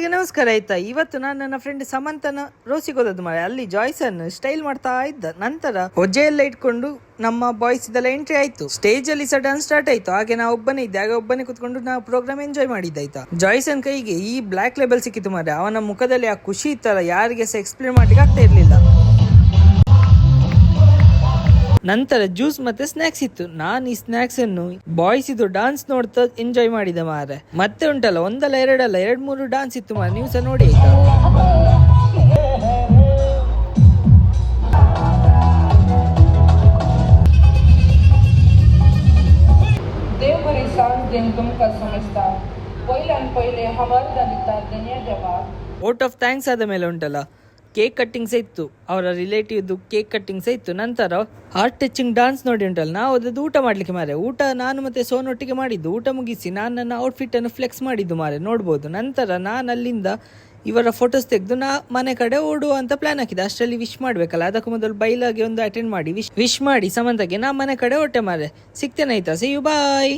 ಎಲ್ಲರಿಗೆ ನಮಸ್ಕಾರ ಆಯ್ತಾ. ಇವತ್ತು ನಾನು ನನ್ನ ಫ್ರೆಂಡ್ ಸಮಂತನ ರೋಸಿಗೆ ಹೋದದ್ದು ಮಾರೆ. ಅಲ್ಲಿ ಜಾಯ್ಸನ್ ಸ್ಟೈಲ್ ಮಾಡ್ತಾ ಇದ್ದ. ನಂತರ ಹೊಜೆ ಎಲ್ಲ ಇಟ್ಕೊಂಡು ನಮ್ಮ ಬಾಯ್ಸ್ ಇದೆಲ್ಲ ಎಂಟ್ರಿ ಆಯ್ತು. ಸ್ಟೇಜ್ ಅಲ್ಲಿ ಸಹ ಡಾನ್ಸ್ ಸ್ಟಾರ್ಟ್ ಆಯ್ತು. ಹಾಗೆ ನಾವು ಒಬ್ಬನೇ ಇದ್ದೆ, ಹಾಗೆ ಒಬ್ಬನೇ ಕುತ್ಕೊಂಡು ನಾವು ಪ್ರೋಗ್ರಾಮ್ ಎಂಜಾಯ್ ಮಾಡಿದ್ದಾಯ್ತಾ. ಜಾಯ್ಸನ್ ಕೈಗೆ ಈ ಬ್ಲಾಕ್ ಲೇಬಲ್ ಸಿಕ್ಕಿತ್ತು ಮಾರೆ. ಅವನ ಮುಖದಲ್ಲಿ ಆ ಖುಷಿ ಇತ್ತಲ್ಲ, ಯಾರಿಗೆ ಸಹ ಎಕ್ಸ್ಪ್ಲೇನ್ ಮಾಡ್ಲಿಕ್ಕೆ ಆಗ್ತಾ ಇರ್ಲಿಲ್ಲ. ನಂತರ ಜ್ಯೂಸ್ ಮತ್ತೆ ಸ್ನಾಕ್ಸ್ ಇತ್ತು. ನಾನು ಈ ಸ್ನಾಕ್ಸ್ ಅನ್ನು ಬಾಯ್ಸ್ ಇದು ಡಾನ್ಸ್ ನೋಡ್ತಾ ಎಂಜಾಯ್ ಮಾಡಿದೆ ಮಾರೆ. ಮತ್ತೆ ಉಂಟಲ್ಲ, ಒಂದಲ್ಲ ಎರಡಲ್ಲ 2-3 ಡಾನ್ಸ್ ಇತ್ತು ಮಾರೆ. ನೀವು ಸಹ ನೋಡಿ ಆಯ್ತಾ. देवभरी सांस दिन तुमका समझता पहिल्यान पहिले हवारदानिता धन्यवाद. ವೋಟ್ ಆಫ್ ಥ್ಯಾಂಕ್ಸ್ ಆದ ಮೇಲೆ ಉಂಟಲ್ಲ, ಕೇಕ್ ಕಟ್ಟಿಂಗ್ಸ್ ಇತ್ತು. ಅವರ ರಿಲೇಟಿವ್ದು ಕೇಕ್ ಕಟ್ಟಿಂಗ್ಸ್ ಇತ್ತು. ನಂತರ ಹಾರ್ಟ್ ಟಚಿಂಗ್ ಡಾನ್ಸ್ ನೋಡಿ ಉಂಟಲ್ಲ, ನಾವು ಅದದ್ದು ಊಟ ಮಾಡ್ಲಿಕ್ಕೆ ಮಾರೆ. ಊಟ ನಾನು ಮತ್ತೆ ಸೋನೊಟ್ಟಿಗೆ ಮಾಡಿದ್ದು. ಊಟ ಮುಗಿಸಿ ನಾನು ನನ್ನ ಔಟ್ಫಿಟ್ ಅನ್ನು ಫ್ಲೆಕ್ಸ್ ಮಾಡಿದ್ದು ಮಾರೆ, ನೋಡ್ಬೋದು. ನಂತರ ನಾನು ಅಲ್ಲಿಂದ ಇವರ ಫೋಟೋಸ್ ತೆಗೆದು ನಾ ಮನೆ ಕಡೆ ಓಡುವ ಅಂತ ಪ್ಲಾನ್ ಹಾಕಿದೆ. ಅಷ್ಟರಲ್ಲಿ ವಿಶ್ ಮಾಡ್ಬೇಕಲ್ಲ, ಅದಕ್ಕೂ ಮೊದಲು ಬೈಲಾಗೆ ಒಂದು ಅಟೆಂಡ್ ಮಾಡಿ ವಿಶ್ ಮಾಡಿ ಸಮಂತಗೆ ನಾ ಮನೆ ಕಡೆ ಹೊಟ್ಟೆ ಮಾರೆ. ಸಿಗ್ತೇನೆ ಆಯ್ತಾ. See you bye.